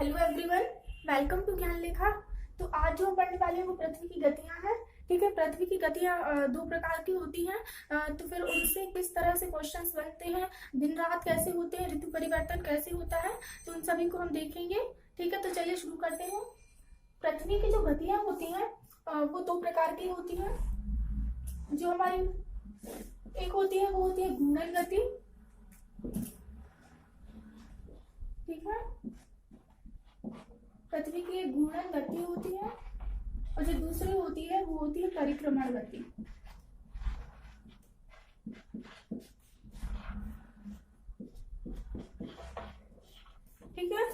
Hello everyone, welcome to ज्ञान लेखा। तो आज जो हम पढ़ने वाले हैं वो पृथ्वी की गतियां हैं। ठीक है, पृथ्वी की गतियां दो प्रकार की होती हैं। तो फिर उनसे किस तरह से क्वेश्चंस बनते हैं, दिन रात कैसे होते हैं, ऋतु परिवर्तन कैसे होता है, तो उन सभी को हम देखेंगे। ठीक है, तो चलिए शुरू करते हैं। पृथ्वी की जो गतियां होती हैं वो दो प्रकार की होती हैं। जो हमारी एक होती है वो होती है घूर्णन गति। ठीक है, पृथ्वी की एक घूर्णन गति होती है और जो दूसरी होती है वो होती है परिक्रमण गति। ठीक है,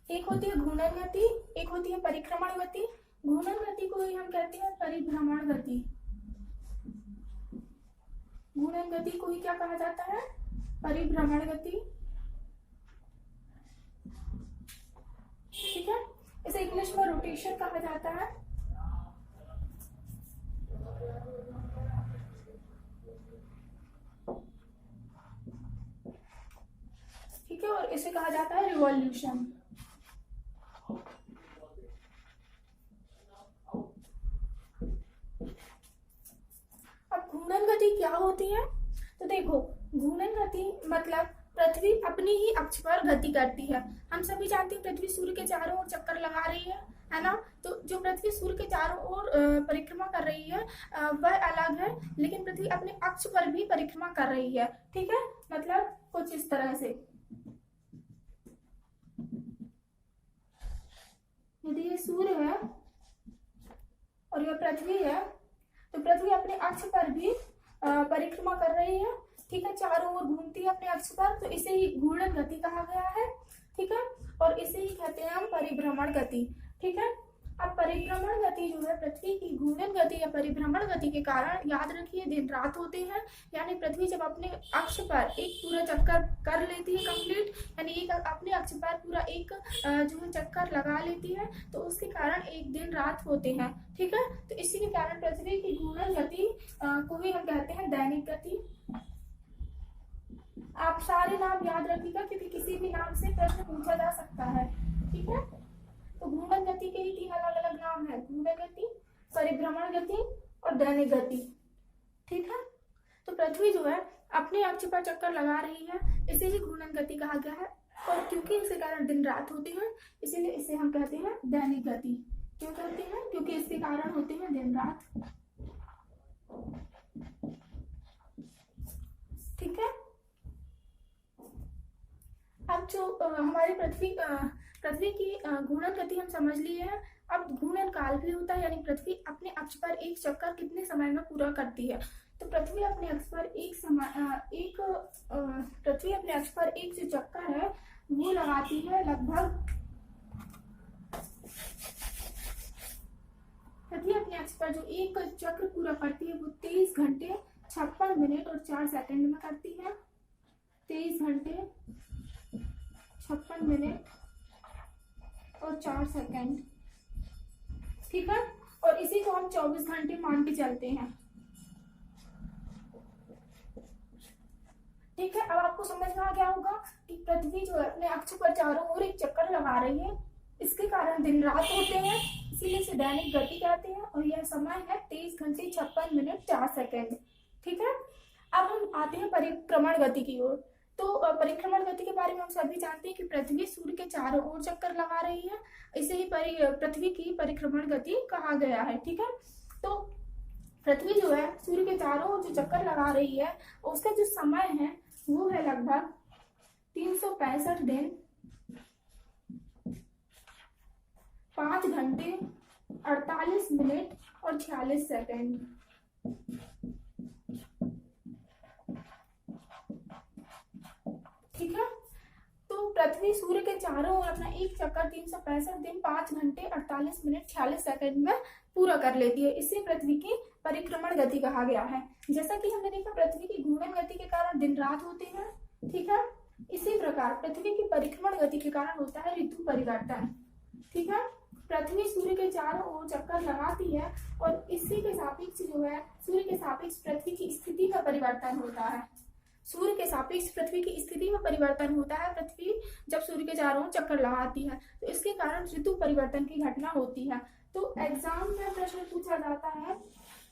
एक होती है घूर्णन गति, एक होती है परिक्रमण गति। घूर्णन गति को ही हम कहते हैं परिभ्रमण गति। घूर्णन गति को ही क्या कहा जाता है? परिभ्रमण गति। ठीक है, इसे इंग्लिश में रोटेशन कहा जाता है। ठीक है, और इसे कहा जाता है रिवॉल्यूशन। अब घूर्णन गति क्या होती है? तो देखो, घूर्णन गति मतलब पृथ्वी अपनी ही अक्ष पर गति करती है। हम सभी जानते हैं पृथ्वी सूर्य के चारों ओर चक्कर लगा रही है ना। तो जो पृथ्वी सूर्य के चारों ओर परिक्रमा कर रही है वह अलग है, लेकिन पृथ्वी अपने अक्ष पर भी परिक्रमा कर रही है। ठीक है, मतलब कुछ इस तरह से, यदि ये सूर्य है और यह पृथ्वी है तो पृथ्वी अपने अक्ष पर भी परिक्रमा कर रही है। ठीक है, चारों ओर घूमती है अपने अक्ष पर, तो इसे ही घूर्णन गति कहा गया है। ठीक है, और इसे ही कहते हैं हम परिभ्रमण गति। ठीक है, अब परिभ्रमण गति जो है पृथ्वी की घूर्णन गति या परिभ्रमण गति के कारण, याद रखिए, दिन रात होते हैं। यानी पृथ्वी जब अपने अक्ष पर एक पूरा चक्कर कर लेती है कंप्लीट, यानी एक अपने अक्ष पर पूरा एक जो है चक्कर लगा लेती है, तो उसके कारण एक दिन रात होते हैं। ठीक है, तो इसी के कारण पृथ्वी की घूर्णन गति को ही हम कहते हैं दैनिक गति। आप सारे नाम याद रखिएगा क्योंकि किसी भी नाम से प्रश्न पूछा जा सकता है। ठीक है, तो घूर्णन गति के ही 3 अलग अलग नाम है: घूर्णन गति, परिभ्रमण गति और दैनिक गति। ठीक है, तो पृथ्वी जो है अपने अक्ष पर चक्कर लगा रही है, इसे ही घूर्णन गति कहा गया है। और क्योंकि इसके कारण दिन रात होते हैं, इसीलिए इसे हम कहते हैं दैनिक गति। क्यों कहते हैं? क्योंकि इसके कारण होते हैं दिन रात। ठीक है, अब जो हमारी पृथ्वी की घूर्णन गति हम समझ लिए हैं। अब घूर्णन काल भी होता है, यानी पृथ्वी अपने अक्ष पर एक चक्कर कितने समय में पूरा करती है। तो पृथ्वी अपने अक्ष पर एक जो चक्कर है वो लगाती है लगभग, पृथ्वी अपने अक्ष पर जो एक चक्र पूरा करती है वो 23 घंटे 56 मिनट और 4 सेकंड में करती है। 23 घंटे 56 मिनट और 4 सेकंड। ठीक है, और इसी को हम 24 घंटे मान के चलते हैं। ठीक है, अब आपको समझ में आ गया होगा कि पृथ्वी जो है अपने अक्ष पर चारों ओर एक चक्कर लगा रही है, इसके कारण दिन रात होते हैं, इसीलिए इसे दैनिक गति कहते हैं। और यह समय है 23 घंटे 56 मिनट 4 सेकंड। ठीक है, अब हम आते हैं परिक्रमण गति की ओर। तो परिक्रमण गति के बारे में हम सभी जानते हैं कि पृथ्वी सूर्य के चारों ओर चक्कर लगा रही है, इसे ही पृथ्वी की परिक्रमण गति कहा गया है। ठीक है, तो पृथ्वी जो है सूर्य के चारों ओर जो चक्कर लगा रही है उसका जो समय है वो है लगभग 365 दिन 5 घंटे 48 मिनट और 46 सेकंड। ठीक है, तो पृथ्वी सूर्य के चारों ओर अपना एक चक्कर 365 दिन 5 घंटे 48 मिनट 46 सेकंड में पूरा कर लेती है। इसे पृथ्वी की परिक्रमण गति कहा गया है। जैसा कि हमने देखा पृथ्वी की घूर्णन गति के कारण दिन रात होते हैं। ठीक है, इसी प्रकार पृथ्वी की परिक्रमण गति के कारण होता है ऋतु परिवर्तन। ठीक है, पृथ्वी सूर्य के चारों ओर चक्कर लगाती है और इसी के सापेक्ष जो है सूर्य के सापेक्ष पृथ्वी की स्थिति का परिवर्तन होता है। सूर्य के सापेक्ष पृथ्वी की स्थिति में परिवर्तन होता है। पृथ्वी जब सूर्य के चारों ओर चक्कर लगाती है तो इसके कारण ऋतु परिवर्तन की घटना होती है। तो एग्जाम में प्रश्न पूछा जाता है,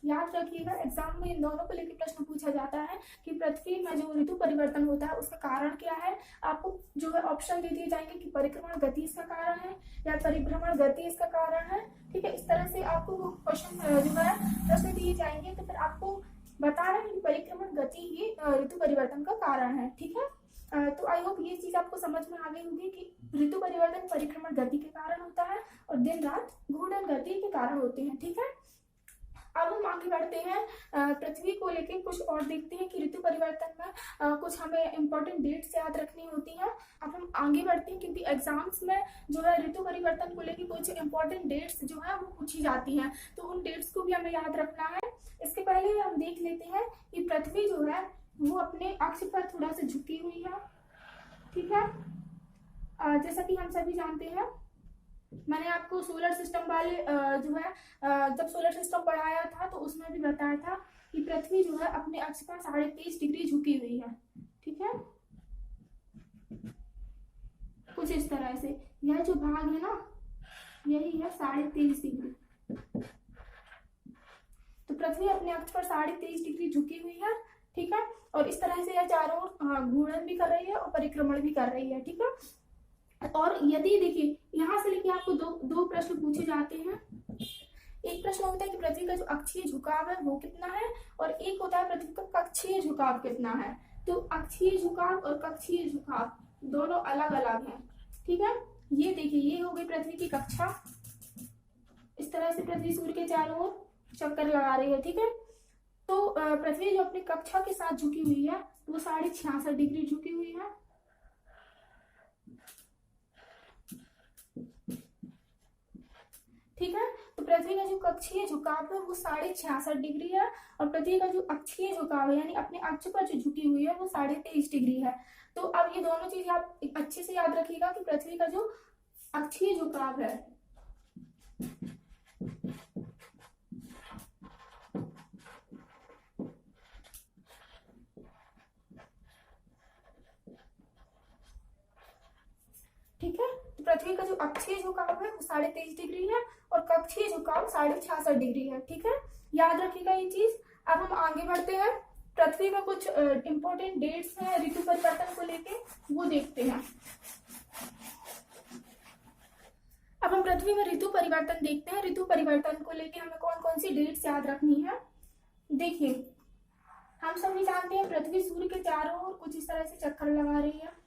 याद रखिएगा, एग्जाम में इन दोनों को लेकर प्रश्न पूछा जाता है कि पृथ्वी में जो ऋतु परिवर्तन होता है उसका कारण क्या है। आपको जो है ऑप्शन दे दिए जाएंगे कि परिक्रमण गति इसका कारण है या परिभ्रमण गति इसका कारण है। ठीक है, इस तरह से आपको क्वेश्चन जो है प्रश्न दिए जाएंगे, तो फिर आपको बताना है कि परिक्रमण गति ही ऋतु परिवर्तन का कारण है। ठीक है, तो आई होप ये चीज आपको समझ में आ गई होगी कि ऋतु परिवर्तन परिक्रमण गति के कारण होता है और दिन रात घूर्णन गति के कारण होते हैं। ठीक है, अब हम आगे बढ़ते हैं, पृथ्वी को लेकर कुछ और देखते हैं कि ऋतु परिवर्तन में कुछ हमें इंपॉर्टेंट डेट्स याद रखनी होती हैं। अब हम आगे बढ़ते हैं क्योंकि एग्जाम्स में जो है ऋतु परिवर्तन को लेकर कुछ इंपॉर्टेंट डेट्स जो है वो पूछी जाती हैं, तो उन डेट्स को भी हमें याद रखना है। इसके पहले हम देख लेते हैं कि पृथ्वी जो है वो अपने अक्ष पर थोड़ा सा झुकी हुई है। ठीक है, जैसा कि हम सभी जानते हैं, मैंने आपको सोलर सिस्टम वाले जो है जब सोलर सिस्टम पढ़ाया था तो उसमें भी बताया था कि पृथ्वी जो है अपने अक्ष पर 23.5 डिग्री झुकी हुई है। ठीक है, कुछ इस तरह से यह जो भाग है ना यही है 23.5 डिग्री। तो पृथ्वी अपने अक्ष पर 23.5 डिग्री झुकी हुई है। ठीक है, और इस तरह से यह चारों ओर घूर्णन भी कर रही है और परिक्रमण भी कर रही है। ठीक है, और यदि देखिए यहां से लेके आपको दो प्रश्न पूछे जाते हैं। एक प्रश्न होता है कि पृथ्वी का जो अक्षीय झुकाव है वो कितना है, और एक होता है पृथ्वी का कक्षीय झुकाव कितना है। तो अक्षीय झुकाव और कक्षीय झुकाव दोनों अलग अलग हैं। ठीक है, ये देखिए ये हो गई पृथ्वी की कक्षा, इस तरह से पृथ्वी सूर्य के चारों ओर चक्कर लगा रही है। ठीक है, तो पृथ्वी जो अपनी कक्षा के साथ झुकी हुई है वो 66.5 डिग्री झुकी हुई है। ठीक है, तो पृथ्वी का जो कक्षीय झुकाव है वो 66.5 डिग्री है और पृथ्वी का जो अक्षीय झुकाव है यानी अपने अक्ष पर जो झुकी हुई है वो 23.5 डिग्री है। तो अब ये दोनों चीजें आप अच्छे से याद रखिएगा कि पृथ्वी का जो अक्षीय झुकाव है ठीक है, तो पृथ्वी का जो अक्षीय झुकाव है वो 23.5 डिग्री है और कक्षीय झुकाव 66.5 डिग्री है। ठीक है, याद रखिएगा ये चीज। अब हम आगे बढ़ते हैं, पृथ्वी में कुछ इंपॉर्टेंट डेट्स हैं ऋतु परिवर्तन को लेके, वो देखते हैं। अब हम पृथ्वी में ऋतु परिवर्तन देखते हैं। ऋतु परिवर्तन को लेके हमें कौन कौन सी डेट्स याद रखनी है। देखिए, हम सभी जानते हैं पृथ्वी सूर्य के चारों ओर कुछ इस तरह से चक्कर लगा रही है।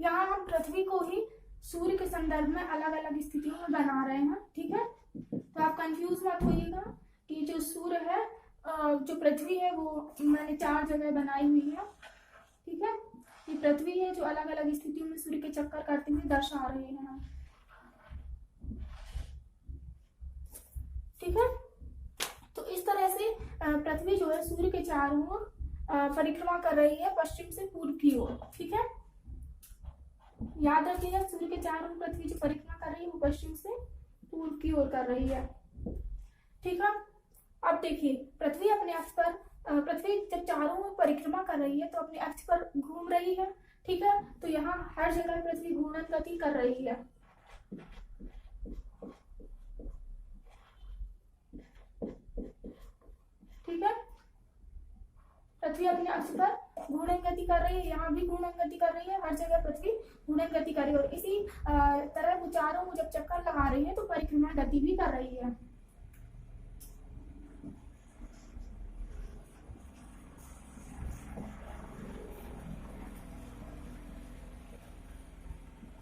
यहाँ हम पृथ्वी को ही सूर्य के संदर्भ में अलग अलग स्थितियों में बना रहे हैं। ठीक है, तो आप कंफ्यूज मत होइएगा कि जो सूर्य है जो पृथ्वी है वो मैंने 4 जगह बनाई हुई है। ठीक है, ये पृथ्वी है जो अलग अलग स्थितियों में सूर्य के चक्कर करते हुए दर्शा रहे हैं हम। ठीक है, तो इस तरह से पृथ्वी जो है सूर्य के चारों ओर परिक्रमा कर रही है पश्चिम से पूर्व की ओर। ठीक है, याद रखिएगा सूर्य के चारों ओर पृथ्वी जो परिक्रमा कर रही है वो पश्चिम से पूर्व की ओर कर रही है। ठीक है, अब देखिए पृथ्वी अपने अक्ष पर पृथ्वी जब चारों ओर परिक्रमा कर रही है तो अपने अक्ष पर घूम रही है। ठीक है, तो यहाँ हर जगह पृथ्वी घूर्णन गति कर रही है। ठीक है, पृथ्वी अपने अक्ष पर घूर्णन गति कर रही है, यहाँ भी घूर्णन गति कर रही है, हर जगह पृथ्वी घूर्णन गति कर रही है और इसी तरह वो चारों जब चक्कर लगा रही है तो परिक्रमा गति भी कर रही है।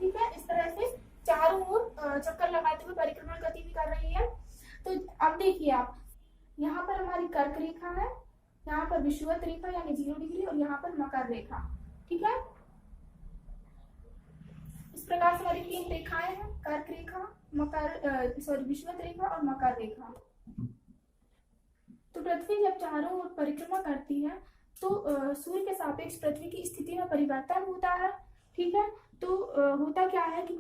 ठीक है, इस तरह से चारों ओर चक्कर लगाते हुए परिक्रमा गति भी कर रही है। तो अब देखिए आप, यहाँ पर हमारी कर्क रेखा है, यहाँ पर विषुवत रेखा यानी 0 डिग्री और यहाँ पर मकर रेखा। ठीक है, इस प्रकार से हमारी 3 रेखाएं हैं, कर्क रेखा, विषुवत रेखा और मकर रेखा। तो पृथ्वी जब चारों ओर परिक्रमा करती है तो सूर्य के सापेक्ष पृथ्वी की स्थिति में परिवर्तन होता है। ठीक है, तो होता क्या है कि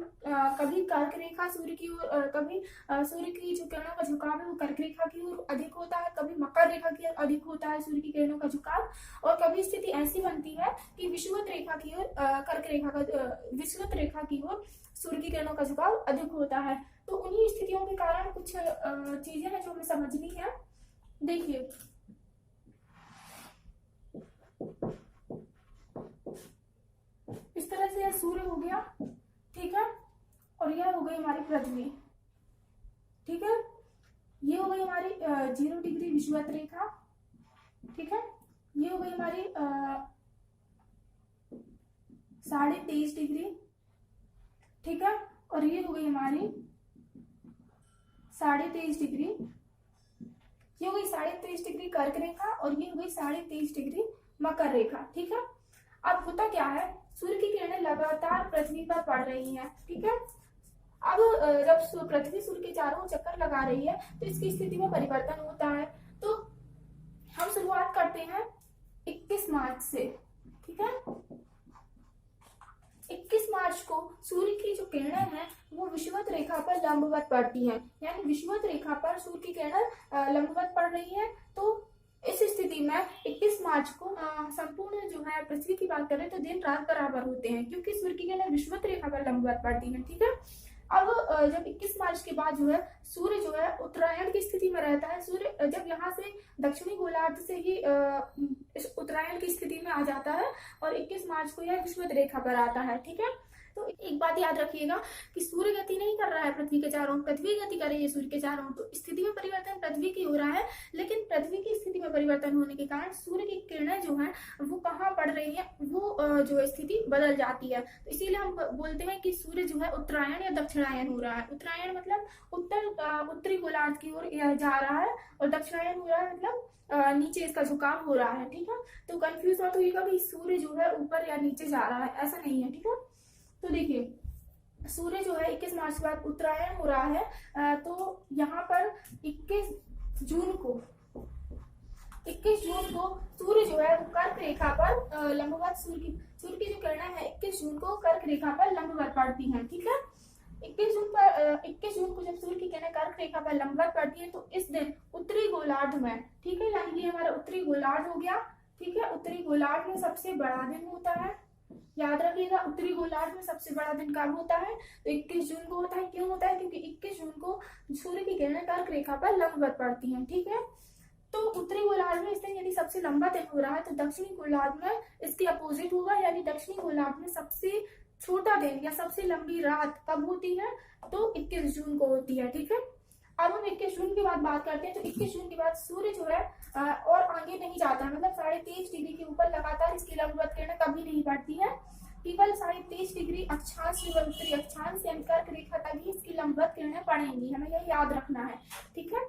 कभी कर्क रेखा सूर्य की ओर, कभी सूर्य की जो किरणों का झुकाव है वो कर्क रेखा की ओर अधिक होता है, कभी मकर रेखा की ओर अधिक होता है सूर्य की किरणों का झुकाव, और कभी स्थिति ऐसी बनती है कि विषुवत रेखा की ओर विषुवत रेखा की ओर सूर्य की किरणों का झुकाव अधिक होता है। तो उन्हीं स्थितियों के कारण कुछ चीजें हैं जो हमें समझनी है। देखिए, इस तरह से यह सूर्य हो गया, ठीक है, और यह हो गई हमारी पृथ्वी। ठीक है, ये हो गई हमारी 0 डिग्री विषुवत रेखा। ठीक है, ये हो गई हमारी 23.5 डिग्री। ठीक है, और ये हो गई हमारी 23.5 डिग्री। ये हो गई 23.5 डिग्री कर्क रेखा और ये हो गई 23.5 डिग्री मकर रेखा। ठीक है, अब होता क्या है, सूर्य की किरणें लगातार पृथ्वी पर पड़ रही हैं। ठीक है, अब जब पृथ्वी सूर्य के चारों ओर चक्कर लगा रही है तो इसकी स्थिति में परिवर्तन होता है। तो हम शुरुआत करते हैं 21 मार्च से। ठीक है, 21 मार्च को सूर्य की जो किरणें हैं वो विषुवत रेखा पर लंबवत पड़ती हैं, यानी विषुवत रेखा पर सूर्य की किरणें लंबवत पड़ रही हैं। तो इस स्थिति में 21 मार्च को संपूर्ण जो है पृथ्वी की बात करें तो दिन रात बराबर होते हैं, क्योंकि सूर्य की किरणें विषुवत रेखा पर लंबवत पड़ती हैं। ठीक है, अब जब 21 मार्च के बाद जो है सूर्य जो है उत्तरायण की स्थिति में रहता है। सूर्य जब यहाँ से दक्षिणी गोलार्ध से ही इस उत्तरायण की स्थिति में आ जाता है और 21 मार्च को यह विषुवत रेखा पर आता है। ठीक है, तो एक बात याद रखिएगा कि सूर्य गति नहीं कर रहा है पृथ्वी के चारों ओर, पृथ्वी गति कर रही है सूर्य के चारों ओर। तो स्थिति में परिवर्तन पृथ्वी की हो रहा है, लेकिन पृथ्वी की स्थिति में परिवर्तन होने के कारण सूर्य की किरणें जो है वो कहाँ पड़ रही है, वो जो स्थिति बदल जाती है। तो इसीलिए हम बोलते हैं कि सूर्य जो है उत्तरायण या दक्षिणायन हो रहा है। उत्तरायण मतलब उत्तरी गोलार्ध की ओर जा रहा है और दक्षिणायन हो रहा है मतलब नीचे इसका झुकाव हो रहा है। ठीक है, तो कंफ्यूज मत होइएगा कि सूर्य जो है ऊपर या नीचे जा रहा है, ऐसा नहीं है। ठीक है, तो देखिए सूर्य जो है 21 मार्च के बाद उत्तरायण हो रहा है। तो यहाँ पर 21 जून को सूर्य जो है कर्क रेखा पर लंबवत सूर्य की जो किरणें है 21 जून को कर्क रेखा पर लंबवत पड़ती हैं। ठीक है, 21 जून को जब सूर्य की किरणें कर्क रेखा पर लंबवत पड़ती है तो इस दिन उत्तरी गोलार्ध में, ठीक है, यानी ये हमारा उत्तरी गोलार्ध हो गया। ठीक है, उत्तरी गोलार्ध में सबसे बड़ा दिन होता है, याद रखिएगा। उत्तरी गोलार्ध में सबसे बड़ा दिन कब होता है, तो 21 जून को होता है। क्यों होता है, क्योंकि 21 जून को सूर्य की किरणें कर्क रेखा पर लंबवत पड़ती हैं। ठीक है, तो उत्तरी गोलार्ध में इस दिन यदि सबसे लंबा दिन हो रहा है तो दक्षिणी गोलार्ध में इसके अपोजिट होगा, यानी दक्षिणी गोलार्ध में सबसे छोटा दिन या सबसे लंबी रात कब होती है, तो 21 जून को होती है। ठीक है, अब हम 21 जून की बात करते हैं। तो 21 जून के बाद सूर्य जो है और आगे नहीं जाता है, मतलब 23.5 डिग्री के ऊपर लगातार इसकी लंबवत किरणें कभी नहीं पड़ती है। केवल 23.5 डिग्री अक्षांश केवल उत्तरी अक्षांश से कर्क रेखा तक ही इसकी लंबवत किरणें पड़ेंगी, हमें यह याद रखना है। ठीक है,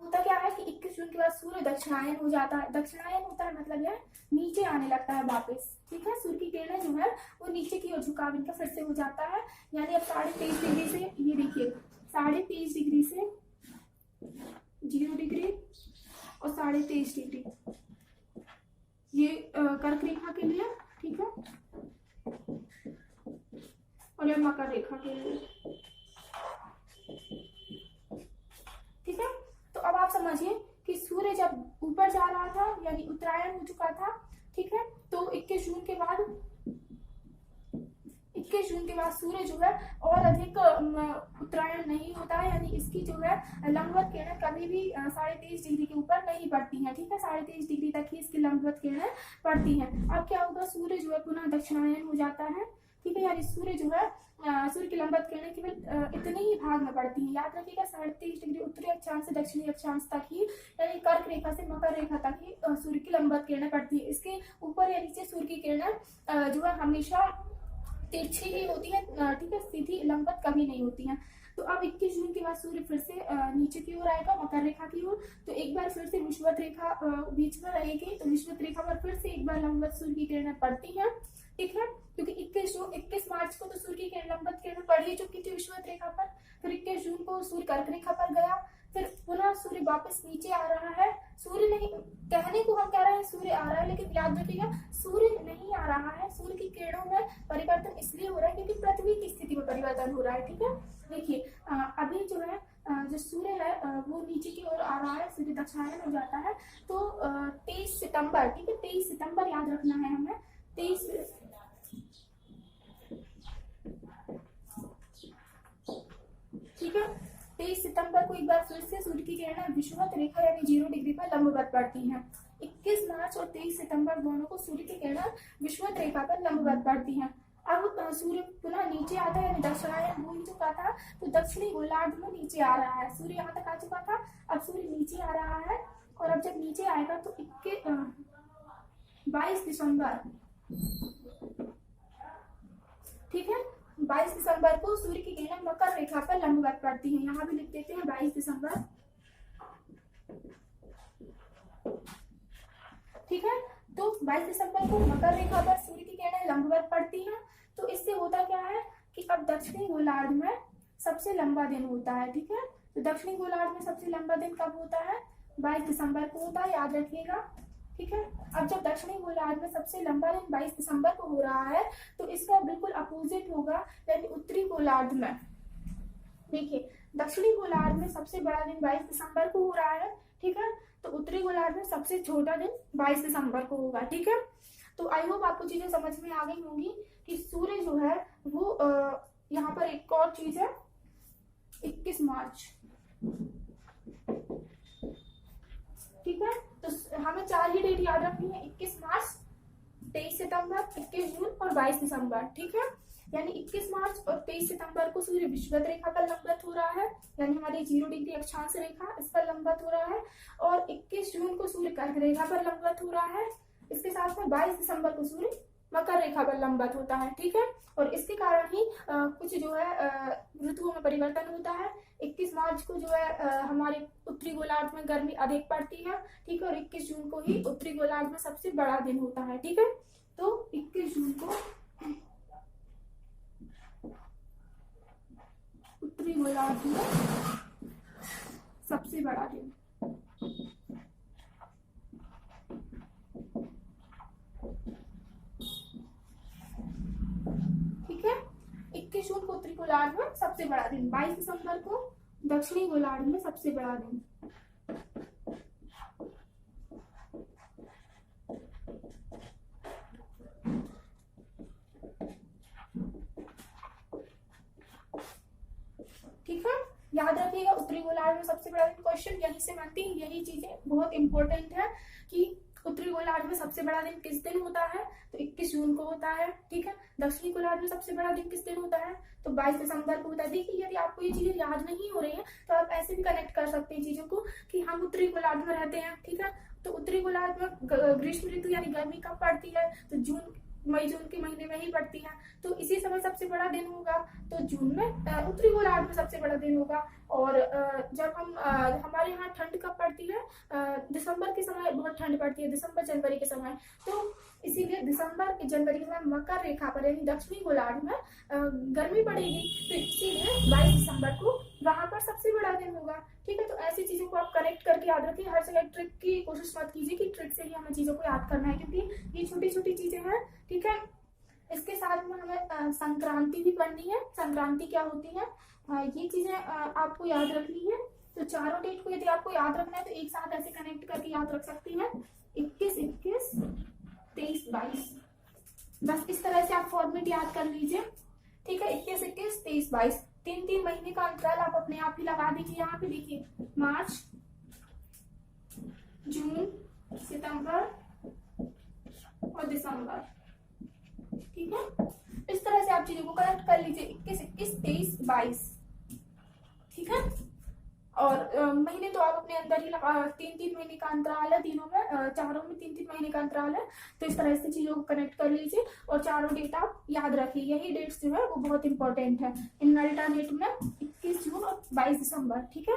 होता क्या है कि 21 जून के बाद सूर्य दक्षिणायन हो जाता है। दक्षिणायन होता है मतलब यह नीचे आने लगता है वापस। ठीक है, सूर्य की किरणें जो है वो नीचे की ओर झुकाव इनका फिर से हो जाता है, यानी अब 23.5 डिग्री से, ये देखिए 23.5 डिग्री से 0 डिग्री और 23.5 डिग्री ये कर्क रेखा के लिए। ठीक है, और ये मकर रेखा के लिए। ठीक है, तो अब आप समझिए कि सूर्य जब ऊपर जा रहा था यानी उत्तरायण हो चुका था। ठीक है, तो 21 जून के बाद सूर्य जो है और अधिक उत्तरायण नहीं होता है, यानी इसकी जो है लंबवत किरणें कभी भी 23.5 डिग्री के ऊपर नहीं पड़ती हैं। ठीक है, 23.5 डिग्री तक ही इसकी लंबवत किरणें पड़ती हैं। अब क्या होगा, सूर्य जो है पुनः दक्षिणायन हो जाता है। ठीक है, यानी सूर्य जो है सूर्य की लंबवत किरणें केवल इतने ही भाग में पड़ती हैं। याद रखिएगा 23.5 डिग्री उत्तरी अक्षांश से दक्षिणी अक्षांश तक ही, यानी कर्क रेखा से मकर रेखा तक ही सूर्य की लंबवत किरणें पड़ती है। इसके ऊपर या नीचे सूर्य की किरणें जो है हमेशा तिरछी ही होती है। ठीक है, सीधी लंबवत कभी नहीं होती है। तो अब 21 जून के बाद सूर्य फिर से नीचे की ओर आएगा, मकर रेखा की ओर। तो एक बार फिर से विषुवत रेखा बीच में रहेगी, तो विषुवत रेखा पर फिर से एक बार लंबवत सूर्य की किरणें पड़ती हैं, ठीक है। क्योंकि 21 मार्च को तो सूर्य की लंबवत किरणें पड़ ही चुकी थी विषुवत रेखा पर। फिर 21 जून को सूर्य कर्क रेखा पर गया, फिर पुनः सूर्य वापस नीचे आ रहा है। सूर्य नहीं, कहने को हम कह रहे हैं सूर्य आ रहा है, लेकिन याद रखिएगा सूर्य नहीं आ रहा है। सूर्य की किरणों में परिवर्तन इसलिए हो रहा है क्योंकि पृथ्वी की स्थिति में परिवर्तन हो रहा है, ठीक है। देखिए अभी जो है जो सूर्य है वो नीचे की ओर आ रहा है, सूर्य दक्षिणायन हो जाता है। तो 23 सितंबर, ठीक है, 23 सितंबर याद रखना है हमें। 23 ठीक है, 23 सितंबर को एक बार फिर से सूर्य की किरणें विषुवत रेखा यानी 0 डिग्री पर लंबवत पड़ती हैं। 21 मार्च और 23 सितंबर दोनों को सूर्य की किरणें विषुवत रेखा पर लंबवत पड़ती हैं। अब सूर्य पुनः नीचे आता है, यानी दक्षिणायन हो ही चुका था, तो दक्षिणी गोलार्ध में नीचे आ रहा है। सूर्य यहाँ तक आ चुका था, अब सूर्य नीचे आ रहा है, और अब जब नीचे आएगा तो 22 दिसंबर, ठीक है, 22 दिसंबर को सूर्य की किरणें मकर रेखा पर लंबवत पड़ती हैं। यहाँ भी लिख देते हैं 22 दिसंबर, ठीक है। तो 22 दिसंबर को मकर रेखा पर सूर्य की किरणें लंबवत पड़ती हैं। तो इससे होता क्या है कि अब दक्षिणी गोलार्ध में सबसे लंबा दिन होता है, ठीक है। तो दक्षिणी गोलार्ध में सबसे लंबा दिन कब होता है? 22 दिसंबर को होता है, याद रखिएगा, ठीक है। अब जब दक्षिणी गोलार्ध में सबसे लंबा दिन 22 दिसंबर को हो रहा है, तो इसका बिल्कुल अपोजिट होगा, यानी उत्तरी गोलार्ध में। देखिए दक्षिणी गोलार्ध में सबसे बड़ा दिन 22 दिसंबर को हो रहा है, ठीक है। तो उत्तरी गोलार्ध में सबसे छोटा दिन 22 दिसंबर को होगा, ठीक है। तो आई होप आपको चीजें समझ में आ गई होंगी कि सूर्य जो है वो यहाँ पर एक और चीज है 21 मार्च, ठीक है। तो हमें 4 ही डेट याद रखनी है, 21 मार्च, 23 सितंबर, 21 जून और 22 दिसंबर, ठीक है। यानी 21 मार्च और 23 सितंबर को सूर्य विषुवत रेखा पर लंबवत हो रहा है, यानी हमारी 0 डिग्री अक्षांश रेखा इस पर लंबवत हो रहा है। और 21 जून को सूर्य कर्क रेखा पर लंबवत हो रहा है। इसके साथ में 22 दिसंबर को सूर्य मकर रेखा पर लंबवत होता है, ठीक है। और इसके कारण ही कुछ जो है ऋतुओं में परिवर्तन होता है। 21 मार्च को जो है हमारे उत्तरी गोलार्ध में गर्मी अधिक पड़ती है, ठीक है। और 21 जून को ही उत्तरी गोलार्ध में सबसे बड़ा दिन होता है, ठीक है। तो 21 जून को उत्तरी गोलार्ध में सबसे बड़ा दिन, ठीक है। 21 जून को उत्तरी गोलार्ध में सबसे बड़ा दिन, 22 दिसंबर को दक्षिणी गोलार्ध में सबसे बड़ा दिन। ठीक है, याद रखिएगा उत्तरी गोलार्ध में सबसे बड़ा दिन, क्वेश्चन यहीं से बनती है। यही चीजें बहुत इंपॉर्टेंट है कि उत्तरी गोलार्ध में सबसे बड़ा दिन किस दिन होता है, तो 21 जून को होता है, ठीक है। दक्षिणी गोलार्ध में सबसे बड़ा दिन किस दिन होता है, तो 22 दिसंबर को होता है। देखिए यदि आपको ये चीजें याद नहीं हो रही है तो आप ऐसे भी कनेक्ट कर सकते हैं चीजों को कि हम उत्तरी गोलार्ध में रहते हैं, ठीक है। तो उत्तरी गोलार्ध में ग्रीष्म ऋतु यानी गर्मी कब पड़ती है, तो जून, मई जून के महीने में ही पड़ती है, तो इसी समय सबसे बड़ा दिन होगा। तो जून में उत्तरी गोलार्ध में सबसे बड़ा दिन होगा। और जब हम हमारे यहाँ ठंड कब पड़ती है, दिसंबर के समय बहुत ठंड पड़ती है, दिसंबर जनवरी के समय। तो इसीलिए दिसंबर के जनवरी के समय मकर रेखा पर यानी दक्षिणी गोलार्ध में गर्मी पड़ेगी, तो इसीलिए 22 दिसंबर को वहां पर सबसे बड़ा दिन होगा, ठीक है। तो ऐसी चीजों को आप कनेक्ट करके याद रखिए। हर जगह ट्रिक की कोशिश मत कीजिए कि ट्रिक से ही हमें चीजों को याद करना है, क्योंकि ये छोटी छोटी चीजें हैं, ठीक है। इसके साथ में हमें संक्रांति भी पढ़नी है। संक्रांति क्या होती है, ये चीजें आपको याद रखनी है। तो चारों डेट को यदि आपको याद रखना है तो एक साथ ऐसे कनेक्ट करके याद रख सकती हैं, 21, 21, 23, 22। बस इस तरह से आप फॉर्मेट याद कर लीजिए, ठीक है। 21, 21, 23, 22, 3-3 महीने का अंतराल आप अपने आप ही लगा दीजिए। यहाँ पे देखिए मार्च, जून, सितंबर और दिसंबर, ठीक है। इस तरह से आप चीजों को कनेक्ट कर लीजिए, 21, 21, 23, 22, ठीक है। और महीने तो आप अपने अंदर ही लगा, 3-3 महीने का अंतराल है तीनों में, चारों में 3-3 महीने का अंतराल है। तो इस तरह से चीजों को कनेक्ट कर लीजिए और चारों डेट आप याद रखिए। यही डेट्स जो है वो बहुत इंपॉर्टेंट है इन अल्टरनेट में, 21 जून और 22 दिसंबर। ठीक है,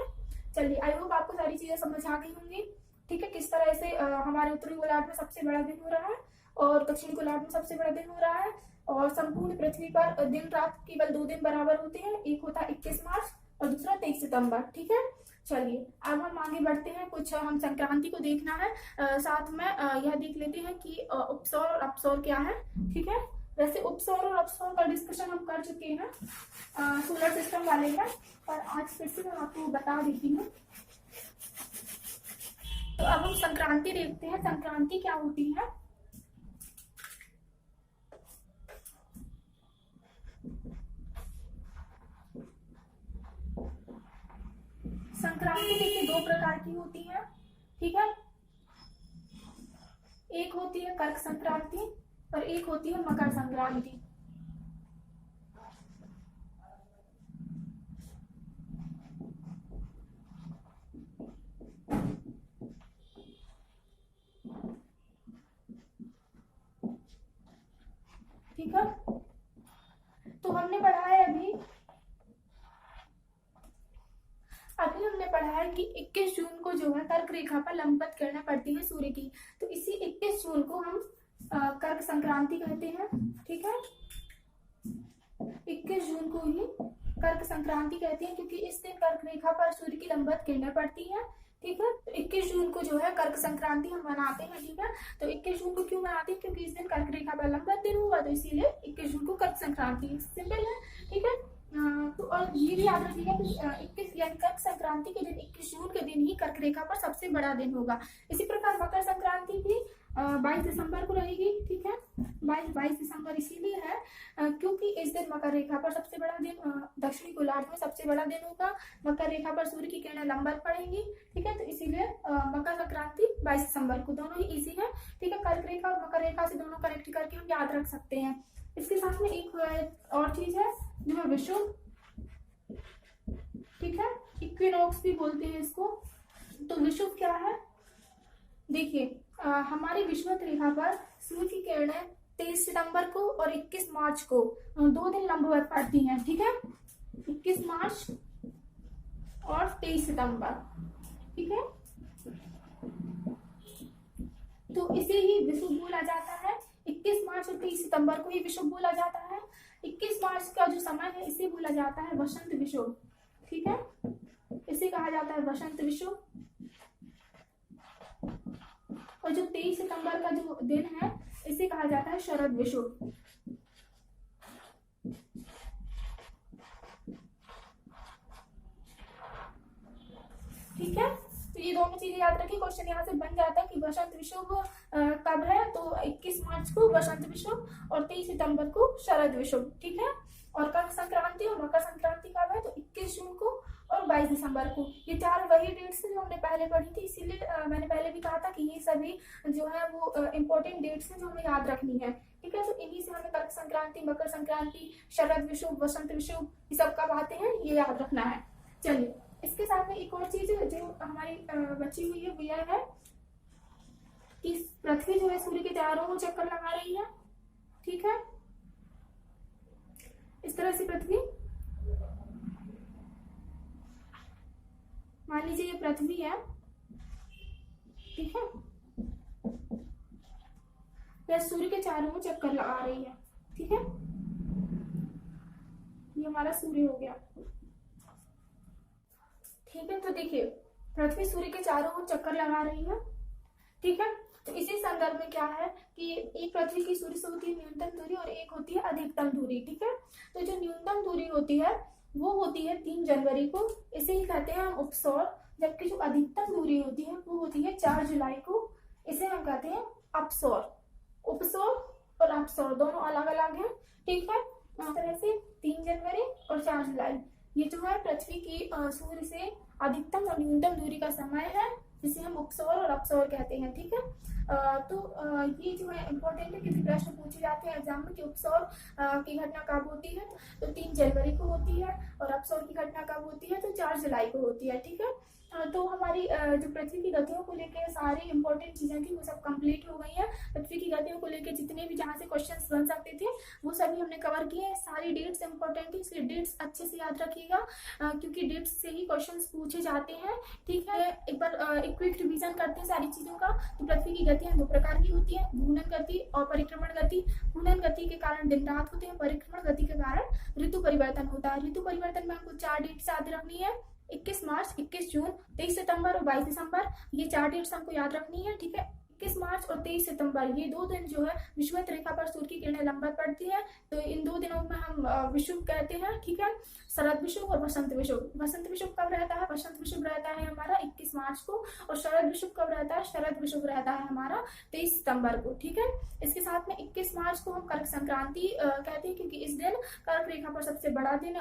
चलिए आई होप आपको सारी चीजें समझ आ गई होंगी। ठीक है, किस तरह से हमारे उत्तरी गोलार्ध में सबसे बड़ा दिन हो रहा है और दक्षिणी गोलार्ध में सबसे बड़ा दिन हो रहा है, और संपूर्ण पृथ्वी पर दिन रात केवल 2 दिन बराबर होते हैं, एक होता है 21 मार्च और दूसरा 23 सितंबर। ठीक है, चलिए अब हम आगे बढ़ते हैं। कुछ हम संक्रांति को देखना है, साथ में यह देख लेते हैं कि उपसौर और अपसौर क्या है। ठीक है, वैसे उपसौर और अपसौर का डिस्कशन हम कर चुके हैं सोलर सिस्टम वाले में, और आज फिर से मैं आपको बता देती हूँ। तो अब हम संक्रांति देखते हैं, संक्रांति क्या होती है। संक्रांति देखिए 2 प्रकार की होती है। ठीक है, एक होती है कर्क संक्रांति और एक होती है मकर संक्रांति। ठीक है, तो हमने पढ़ा है अभी हमने पढ़ा है कि 21 जून को जो है कर्क रेखा पर लंबवत किरणें पड़ती है सूर्य की, तो इसी 21 जून को हम कर्क संक्रांति कहते हैं। ठीक है, 21 जून को ही कर्क संक्रांति कहते हैं क्योंकि इस दिन कर्क रेखा पर सूर्य की लंबवत किरणें पड़ती हैं। ठीक है, तो 21 जून को जो है कर्क संक्रांति हम मनाते हैं। ठीक है, तो 21 जून को क्यों मनाते हैं, क्योंकि इस दिन कर्क रेखा पर लंबवत दिन हुआ, तो इसीलिए 21 जून को कर्क संक्रांति। सिंपल है। ठीक है, तो और ये भी याद रखिएगा कि 21 यानी कर्क संक्रांति के दिन 21 जून के दिन ही कर्क रेखा पर सबसे बड़ा दिन होगा। इसी प्रकार मकर संक्रांति भी 22 दिसंबर को रहेगी। ठीक है, 22 दिसंबर इसीलिए है क्योंकि इस दिन मकर रेखा पर सबसे बड़ा दिन, दक्षिणी गोलार्ध में सबसे बड़ा दिन होगा। मकर रेखा पर सूर्य की किरणें लंबवत पड़ेंगी। ठीक है, तो इसीलिए मकर संक्रांति 22 दिसंबर को, दोनों ही इजी है। ठीक है, कर्क रेखा और मकर रेखा से दोनों कनेक्ट करके हम याद रख सकते हैं। इसके साथ में एक और चीज है जो है विषुव। ठीक है, इक्विनॉक्स भी बोलते हैं इसको। तो विषुव क्या है, देखिए हमारी विषुवत रेखा पर सूर्य की किरणें 23 सितंबर को और 21 मार्च को 2 दिन लंबवत पड़ती हैं। ठीक है, 21 मार्च और 23 सितंबर। ठीक है, तो इसे ही विषुव बोला जाता है। 21 मार्च और 23 सितंबर को ही विषुव बोला जाता है। 21 मार्च का जो समय है इसे बोला जाता है वसंत विषुव। ठीक है, इसे कहा जाता है वसंत विषुव। और जो 23 सितंबर का जो दिन है इसे कहा जाता है शरद विषुव। ठीक है, तो ये दोनों चीजें याद रखिए। क्वेश्चन यहाँ से बन जाता है कि वसंत विषुव कब है, तो 21 मार्च को वसंत विषुव और 23 सितंबर को शरद विषुव। ठीक है, और कर्क संक्रांति और मकर संक्रांति कब है, तो 21 जून को और 22 दिसंबर को। ये 4 वही डेट्स जो हमने पहले पढ़ी थी, इसीलिए मैंने पहले भी कहा था कि ये सभी जो है वो इंपॉर्टेंट डेट्स हैं जो हमें याद रखनी है। ठीक है, तो इन्हीं से हमें कर्क संक्रांति, मकर संक्रांति, शरद विषुव, वसंत विषुव ये सब कब आते हैं ये याद रखना है। चलिए, इसके साथ में एक और चीज जो हमारी बची हुई है वो यह है कि पृथ्वी जो है सूर्य के चारों ओर चक्कर लगा रही है। ठीक है, इस तरह से पृथ्वी, मान लीजिए ये पृथ्वी है। ठीक है, यह सूर्य के चारों ओर चक्कर लगा रही है। ठीक है, ये हमारा सूर्य हो गया। ठीक है, तो देखिए पृथ्वी सूर्य के चारों ओर चक्कर लगा रही है। ठीक है, तो इसी संदर्भ में क्या है कि एक पृथ्वी की सूर्य से होती है न्यूनतम दूरी और एक होती है अधिकतम दूरी। ठीक है, तो जो न्यूनतम दूरी होती है वो होती है 3 जनवरी को, इसे ही कहते हैं हम उपसौर। जबकि जो अधिकतम दूरी होती है वो होती है 4 जुलाई को, इसे हम कहते हैं अपसौर। उपसौर और अपसौर दोनों अलग अलग हैं। ठीक है, इस तरह से 3 जनवरी और 4 जुलाई ये जो है पृथ्वी की सूर्य से अधिकतम और न्यूनतम दूरी का समय है। जिसे हम उपसौर और अपसौर कहते हैं, ठीक है। ये जो है इम्पोर्टेंट है, क्योंकि प्रश्न पूछे जाते हैं एग्जाम में कि उपसौर की घटना कब होती है, तो 3 जनवरी को होती है, और अपसौर की घटना कब होती है, तो 4 जुलाई को होती है, ठीक है। तो हमारी जो पृथ्वी की गतियों को लेकर सारी इंपॉर्टेंट चीजें थी वो सब कंप्लीट हो गई हैं। पृथ्वी की गतियों को लेकर जितने भी जहाँ से क्वेश्चंस बन सकते थे वो सभी हमने कवर किए हैं। सारी डेट्स इंपॉर्टेंट है, इसलिए डेट्स अच्छे से याद रखिएगा, क्योंकि डेट्स से ही क्वेश्चंस पूछे जाते हैं, ठीक है। एक बार एक क्विक रिवीजन करते हैं सारी चीजों का। तो पृथ्वी की गतियां 2 प्रकार की होती है, घूर्णन गति और परिक्रमण गति। घूर्णन गति के कारण दिन रात होते हैं, परिक्रमण गति के कारण ऋतु परिवर्तन होता है। ऋतु परिवर्तन में हमको 4 डेट्स याद रखनी है, 21 मार्च, 21 जून, 23 सितंबर और 22 दिसंबर। ये 4 डेट्स हमको याद रखनी है, ठीक है। 21 मार्च और 23 सितंबर ये 2 दिन जो है विषुवत रेखा पर सूर्य की किरणें लंबवत पड़ती है, तो इन 2 दिनों में हम विषुव कहते हैं, ठीक है। शरद विषुव और वसंत विषुव। वसंत विषुव कब रहता है? वसंत विषुव रहता है हमारा 21 मार्च को, और शरद विषुव कब रहता है? शरद विषुव रहता है हमारा 23 सितंबर को, ठीक है। इसके साथ में 21 मार्च को हम कर्क संक्रांति कहते हैं, क्योंकि इस दिन कर्क रेखा पर सबसे बड़ा दिन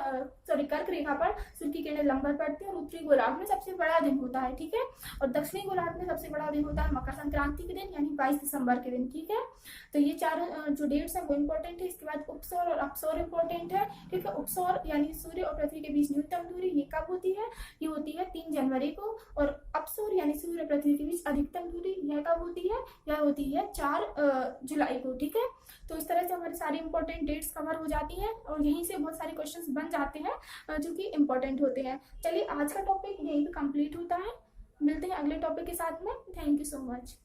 कर्क रेखा पर सूर्य की किरणें लंबवत पड़ती है और उत्तरी गोलार्ध में सबसे बड़ा दिन होता है, ठीक है। और दक्षिणी गोलार्ध में सबसे बड़ा दिन होता है मकर संक्रांति के दिन, यानी 22 दिसंबर के दिन, ठीक है। तो ये 4 जो डेट्स है वो इम्पोर्टेंट है। इसके बाद उपसौर और अपसौर इम्पोर्टेंट है, ठीक है। उपसौर यानी सूर्य और पृथ्वी के बीच न्यूनतम दूरी, ये कब होती है? ये होती है 3 जनवरी को। और अपसौर यानी सूर्य और पृथ्वी के बीच अधिकतम दूरी, यह कब होती है? यह होती है 4 जुलाई को, ठीक है। तो इस तरह से हमारी सारी इंपॉर्टेंट डेट्स कवर हो जाती हैं, और यहीं से बहुत सारे क्वेश्चंस बन जाते हैं जो कि इंपॉर्टेंट होते हैं। चलिए आज का टॉपिक यहीं पे कंप्लीट होता है, मिलते हैं अगले टॉपिक के साथ में। Thank you so much.